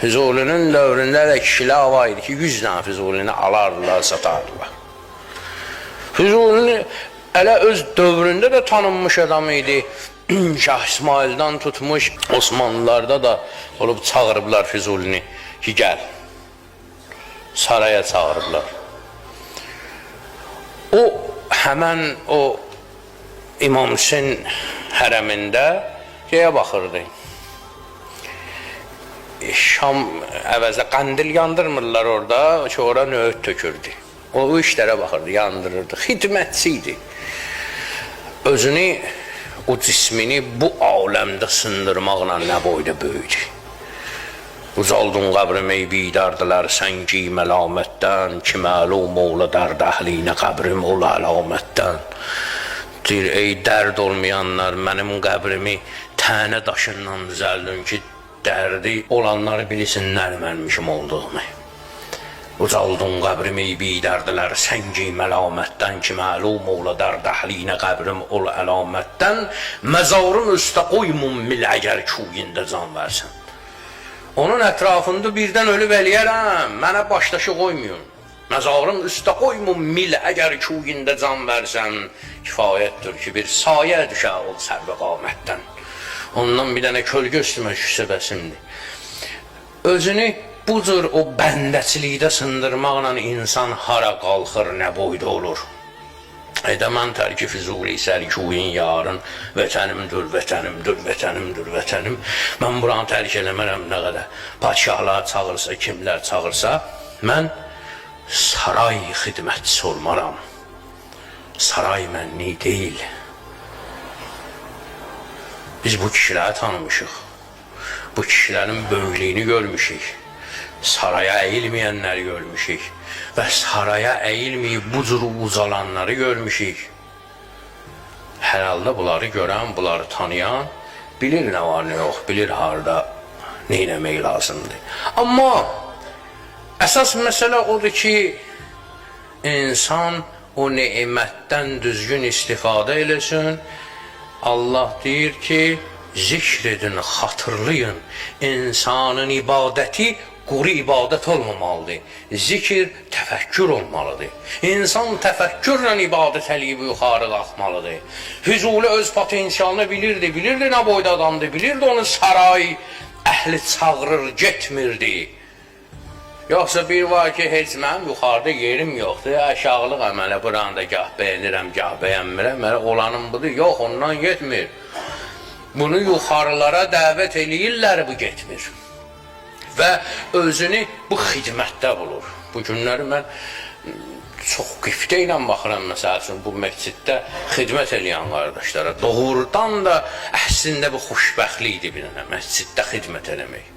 Füzulinin dövründə də kişilər var idi ki, 100 dənə Füzulini alardılar, satardılar. Füzulini elə öz dövründə də tanınmış adam idi. Şah İsmail'dan tutmuş, Osmanlılarda da olub çağırıblar Füzulini ki, gəl. Saraya çağırıblar. O, həmən o İmam Hüseyin hərəmində şeyə baxırdı. Şam əvəzə qəndil yandırmırlar orada, sonra nöğüt tökürdü. O işlərə baxırdı, yandırırdı. Xidmətçi idi. Özünü, o cismini bu aləmdə sındırmaqla nə boyda böyüdü. Uzaldın qəbrim ey bidardılar səngi məlamətdən, ki məlum oğlu dərd əhlinə qəbrim ol əlamətdən. Deyir, ey dərd olmayanlar, mənim qəbrimi tənə daşından düzəldin ki, dərdi olanları bilsinlər mənmişim olduğumu. Uzaldın qəbrim ey bidardılar səngi məlamətdən, ki məlum oğlu dərd əhlinə qəbrim ol əlamətdən. Məzarın üstə qoymun mil əgər kuyində can versin. Onun ətrafında birdən ölüb eləyərəm, mənə başdaşı qoymayın. Məzarın üstə qoymun mil əgər kuyində can versən, kifayətdir ki, bir sayə düşə ol sərvə qamətdən. Ondan bir dənə kölgə üstümə düşsə bəsimdir. Özünü bu cür o bəndəçilikdə sındırmaqla insan hara qalxır, nə boyda olur. Edəmən tərki Füzuli sərkuyin yarın, vətənimdir, vətənimdir, vətənimdir, vətənim. Mən buranı tərk eləmərəm nə qədər. Padişahlar çağırsa, kimlər çağırsa, mən saray xidmətçisi olmaram. Saray mənlik deyil. Biz bu kişiləri tanımışıq. Bu kişilərin böyüklüyünü görmüşük. Saraya əyilməyənləri görmüşük. Və saraya əyilməyib bu cür ucalanları görmüşük. Hər halda bunları görən, bunları tanıyan bilir nə var, nə yox, bilir harada nə eləmək lazımdır. Amma əsas məsələ odur ki, insan o nemətdən düzgün istifadə eləsin. Allah deyir ki, zikr edin, xatırlayın. İnsanın ibadəti quru ibadət olmamalıdır. Zikr təfəkkür olmalıdır. İnsan təfəkkürlə ibadət eləyib yuxarı qalxmalıdır. Füzuli öz potensialını bilirdi nə boyda adamdır, bilirdi onu saray əhli çağırır, getmirdi. Yoxsa bir var ki, heç mənim yuxarıda yerim yoxdur, aşağılıq əmələ buranda gah bəyənirəm, gah bəyənmirəm, olanım budur, yox, ondan getmir. Bunu yuxarılara dəvət eləyirlər, bu getmir. Və özünü bu xidmətdə bulur. Bu günləri mən çox qiftə ilə baxıram, məsəl üçün, bu məsciddə xidmət eləyən qardaşlara. Doğrudan da əslində bu xoşbəxtlikdir bir dənə, məsciddə xidmət eləmək.